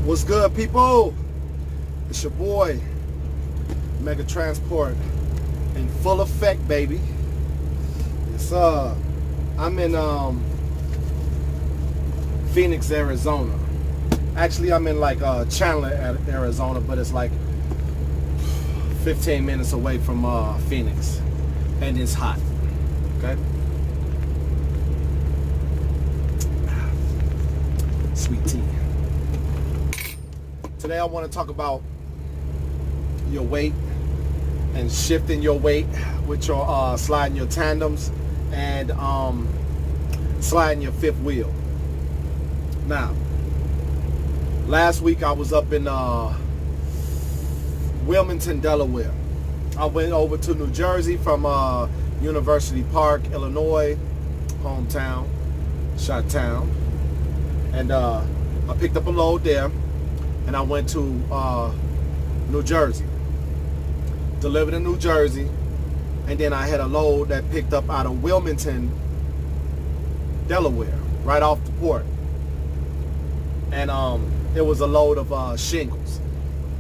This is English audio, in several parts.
What's good, people? It's your boy, Mega Transport, in full effect, baby. It's I'm in Phoenix, Arizona. Actually, I'm in like Chandler, Arizona, but it's like 15 minutes away from Phoenix, and it's hot. Okay. Sweet tea. Today I want to talk about your weight and shifting your weight with your sliding your tandems and sliding your fifth wheel. Now, last week I was up in Wilmington, Delaware. I went over to New Jersey from University Park, Illinois, hometown, Chi-town, and I picked up a load there. And I went to New Jersey, delivered in New Jersey, and then I had a load that picked up out of Wilmington, Delaware, right off the port. And it was a load of shingles.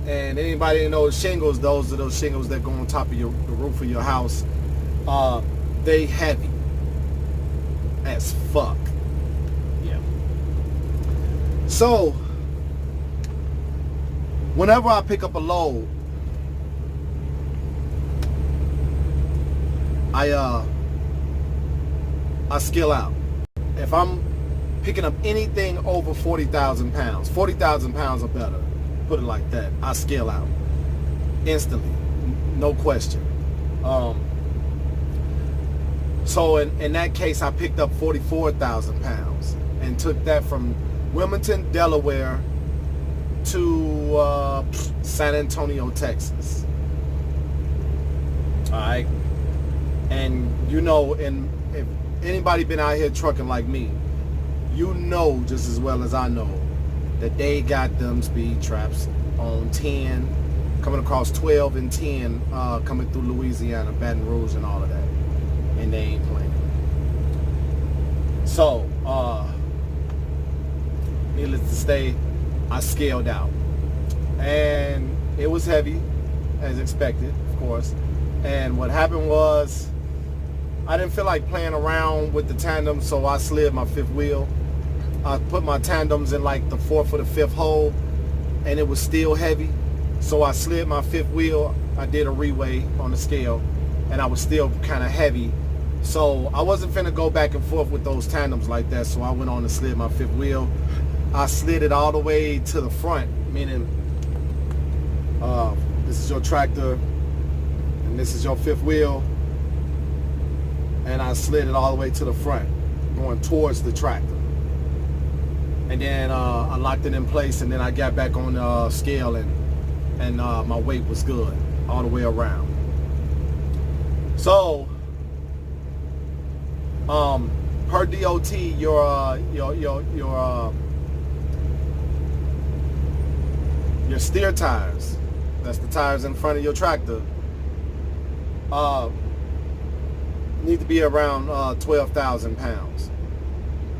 And anybody that knows shingles, those are those shingles that go on top of the roof of your house. They heavy as fuck. Yeah. So whenever I pick up a load, I skill out. If I'm picking up anything over 40,000 pounds, 40,000 pounds or better, put it like that, I skill out instantly, no question. So in that case, I picked up 44,000 pounds and took that from Wilmington, Delaware, to San Antonio, Texas. All right, and you know, and if anybody been out here trucking like me, you know just as well as I know that they got them speed traps on 10, coming across 12 and 10, coming through Louisiana, Baton Rouge, and all of that, and they ain't playing. So, needless to say, I scaled out, and it was heavy as expected, of course. And what happened was I didn't feel like playing around with the tandem, so I slid my fifth wheel. I put my tandems in like the fourth or the fifth hole, and it was still heavy, so I slid my fifth wheel. I did a reweigh on the scale, and I was still kind of heavy, so I wasn't finna go back and forth with those tandems like that. So I went on and slid my fifth wheel. I slid it all the way to the front, meaning this is your tractor and this is your fifth wheel, and I slid it all the way to the front, going towards the tractor. And then I locked it in place, and then I got back on the scale, and my weight was good all the way around. So per DOT, your steer tires, that's the tires in front of your tractor, need to be around 12,000 pounds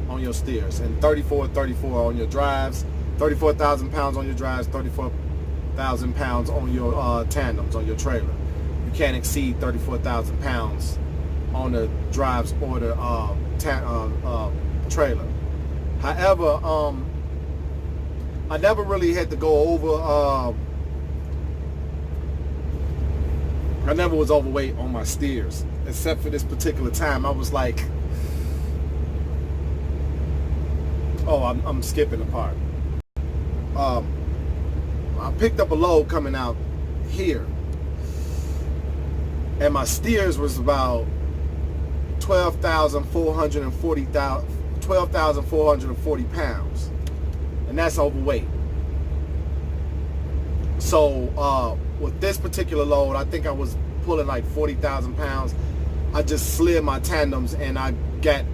on your steers, and 34 on your drives, 34,000 pounds on your drives, 34,000 pounds on your tandems, on your trailer. You can't exceed 34,000 pounds on the drives or the trailer. However, I never really had to go over, I never was overweight on my steers, except for this particular time. I was like, oh, I'm skipping a part. I picked up a load coming out here, and my steers was about 12,440 pounds, and that's overweight. So with this particular load, I think I was pulling like 40,000 pounds. I just slid my tandems, and I got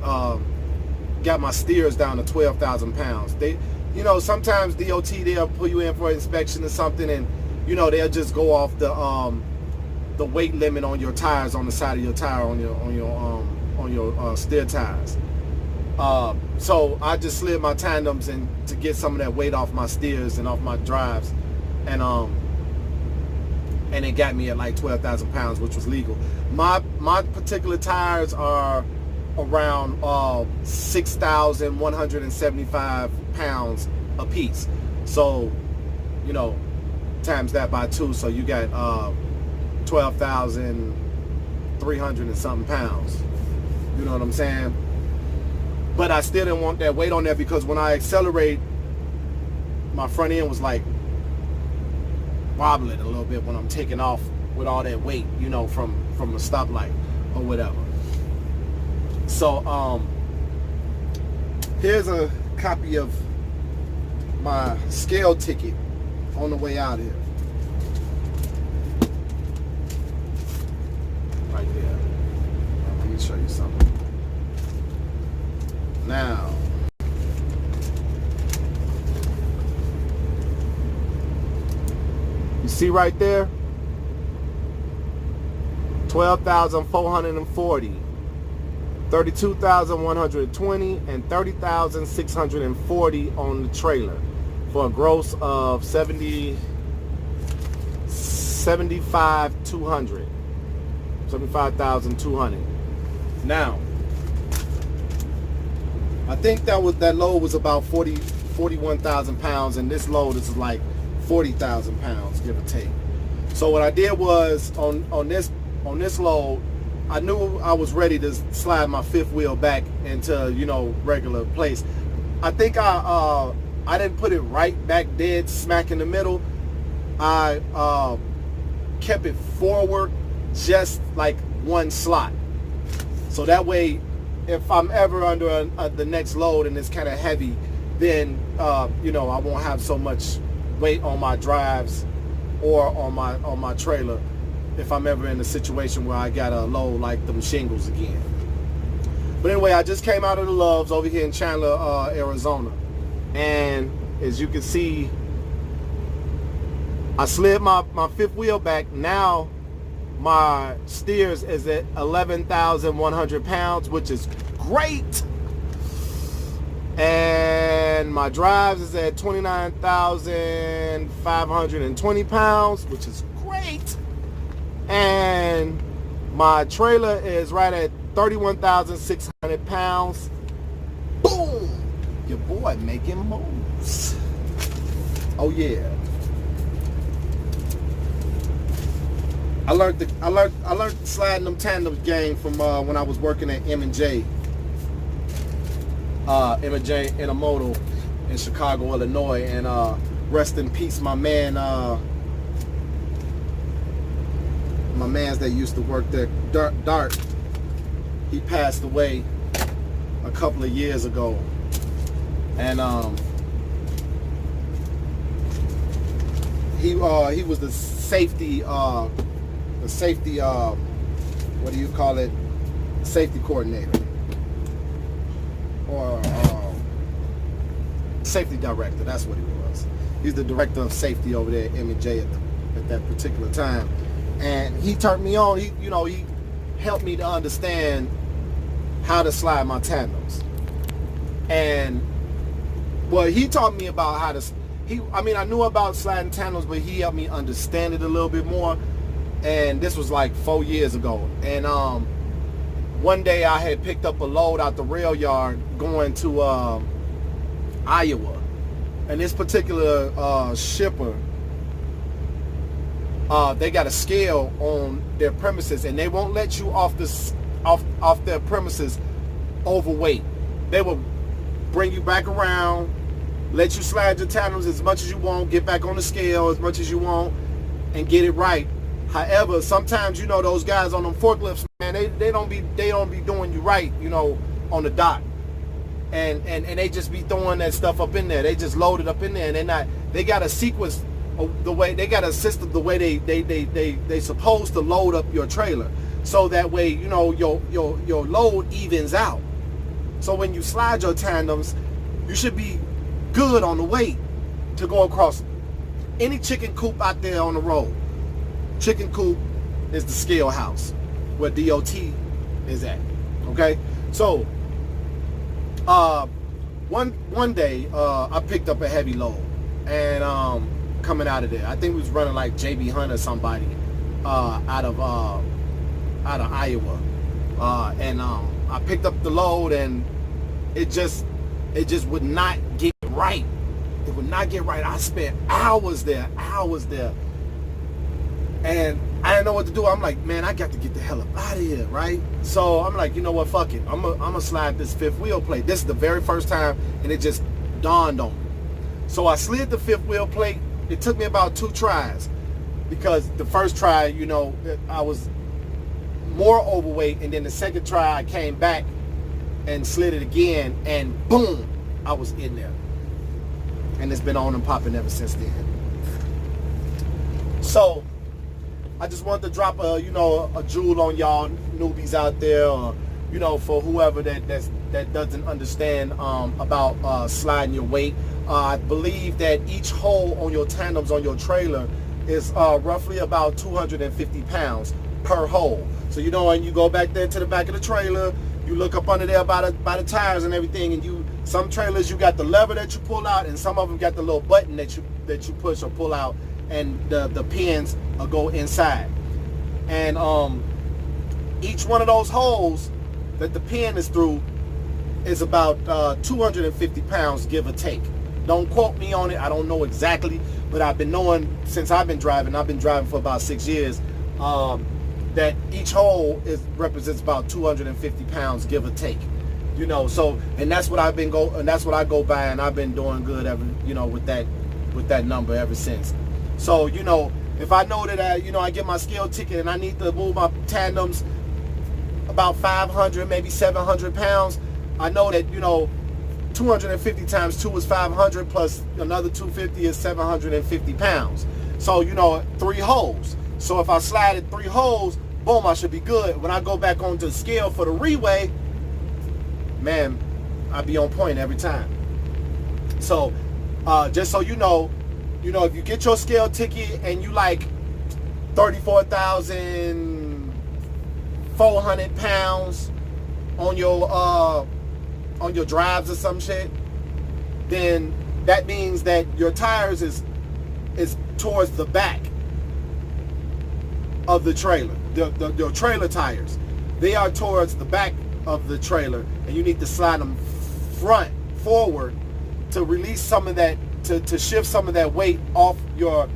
my steers down to 12,000 pounds. They, you know, sometimes DOT, they'll pull you in for an inspection or something, and you know, they'll just go off the weight limit on your tires, on the side of your tire, on your steer tires. So I just slid my tandems and to get some of that weight off my steers and off my drives, and it got me at like 12,000 pounds, which was legal. My particular tires are around 6,175 pounds a piece. So, you know, times that by 2, so you got 12,300 and something pounds. You know what I'm saying? But I still didn't want that weight on there, because when I accelerate, my front end was like wobbling a little bit when I'm taking off with all that weight, you know, from a stoplight or whatever. So here's a copy of my scale ticket on the way out here. Right there. Let me show you something. Now, you see right there, 12,440, 32,120, and 30,640 on the trailer, for a gross of 75,200. Now, I think that load was about 41,000 pounds, and this load is like 40,000 pounds, give or take. So what I did was on this load, I knew I was ready to slide my fifth wheel back into, you know, regular place. I think I didn't put it right back dead smack in the middle. I kept it forward just like one slot, so that way, if I'm ever under the next load and it's kind of heavy, then you know, I won't have so much weight on my drives or on my trailer if I'm ever in a situation where I got to load like them shingles again. But anyway, I just came out of the Loves over here in Chandler, Arizona, and as you can see, I slid my fifth wheel back. Now my steers is at 11,100 pounds, which is great. And my drives is at 29,520 pounds, which is great. And my trailer is right at 31,600 pounds. Boom! Your boy making moves. Oh yeah. I learned sliding them tandems game from when I was working at M&J Intermodal in Chicago, Illinois, and rest in peace, my man, my man's that used to work there, Dart. He passed away a couple of years ago, and he was the safety. What do you call it? Safety coordinator, or safety director. That's what he was. He's the director of safety over there at M&J at that particular time, and he turned me on. He helped me to understand how to slide my tandems, and well, he taught me about how to. I knew about sliding tandems, but he helped me understand it a little bit more. And this was like 4 years ago. And one day I had picked up a load out the rail yard going to Iowa. And this particular shipper, they got a scale on their premises, and they won't let you off their premises overweight. They will bring you back around, let you slide your tandems as much as you want, get back on the scale as much as you want, and get it right. However, sometimes, you know, those guys on them forklifts, man, they don't be doing you right, you know, on the dock, and they just be throwing that stuff up in there. They just load it up in there, and they got a sequence of the way, they got a system the way they supposed to load up your trailer, so that way, you know, your load evens out. So when you slide your tandems, you should be good on the weight to go across any chicken coop out there on the road. Chicken coop is the scale house where DOT is at. Okay, so One day, I picked up a heavy load, and coming out of there, I think we was running like JB Hunt or somebody out of Iowa, and I picked up the load, and it just would not get right. It would not get right. I spent hours there, and I didn't know what to do. I'm like, man, I got to get the hell up out of here, right? So I'm like, you know what, fuck it. I'm gonna slide this fifth wheel plate. This is the very first time, and it just dawned on me. So I slid the fifth wheel plate. It took me about 2 tries, because the first try, you know, I was more overweight, and then the second try I came back and slid it again, and boom, I was in there. And it's been on and popping ever since then. So I just wanted to drop a jewel on y'all newbies out there, or for whoever that doesn't understand about sliding your weight. I believe that each hole on your tandems on your trailer is roughly about 250 pounds per hole. So when you go back there to the back of the trailer, you look up under there by the tires and everything, and some trailers you got the lever that you pull out, and some of them got the little button that you push or pull out, and the pins will go inside. And each one of those holes that the pin is through is about 250 pounds, give or take. Don't quote me on it. I don't know exactly, but I've been knowing since I've been driving. I've been driving for about 6 years. That each hole represents about 250 pounds, give or take. So, and that's what that's what I go by, and I've been doing good with that number ever since. So, if I know that I get my scale ticket and I need to move my tandems about 500, maybe 700 pounds, I know that 250 times 2 is 500, plus another 250 is 750 pounds. So 3 holes. So if I slide it 3 holes, boom, I should be good. When I go back onto the scale for the reweigh, man, I be on point every time. So just so you know, if you get your scale ticket and you like 34,400 pounds on your drives or some shit, then that means that your tires is towards the back of the trailer. Your trailer tires, they are towards the back of the trailer, and you need to slide them forward to release some of that, to shift some of that weight off your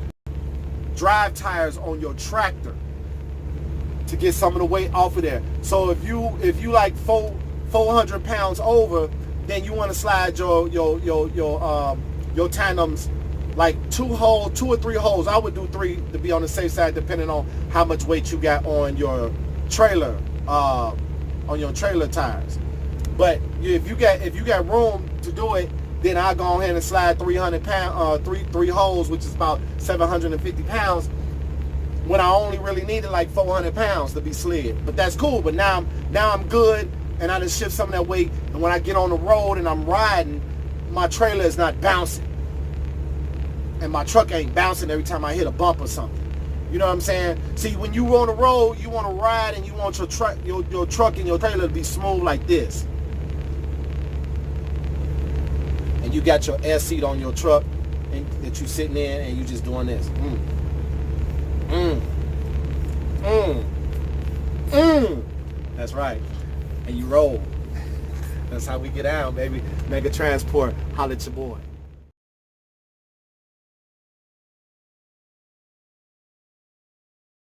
drive tires on your tractor, to get some of the weight off of there. So if you like 400 pounds over, then you want to slide your tandems like 2 or 3 holes. I would do 3 to be on the safe side, depending on how much weight you got on your trailer, tires. But if you got room to do it, then I'll go ahead and slide 300 pound, three holes, which is about 750 pounds, when I only really needed like 400 pounds to be slid. But that's cool. But now I'm good, and I just shift some of that weight. And when I get on the road and I'm riding, my trailer is not bouncing, and my truck ain't bouncing every time I hit a bump or something. You know what I'm saying? See, when you on the road, you want to ride, and you want your truck and your trailer to be smooth like this. And you got your air seat on your truck that you sitting in, and you just doing this. That's right. And you roll. That's how we get out, baby. Mega Transport. Holla at your boy.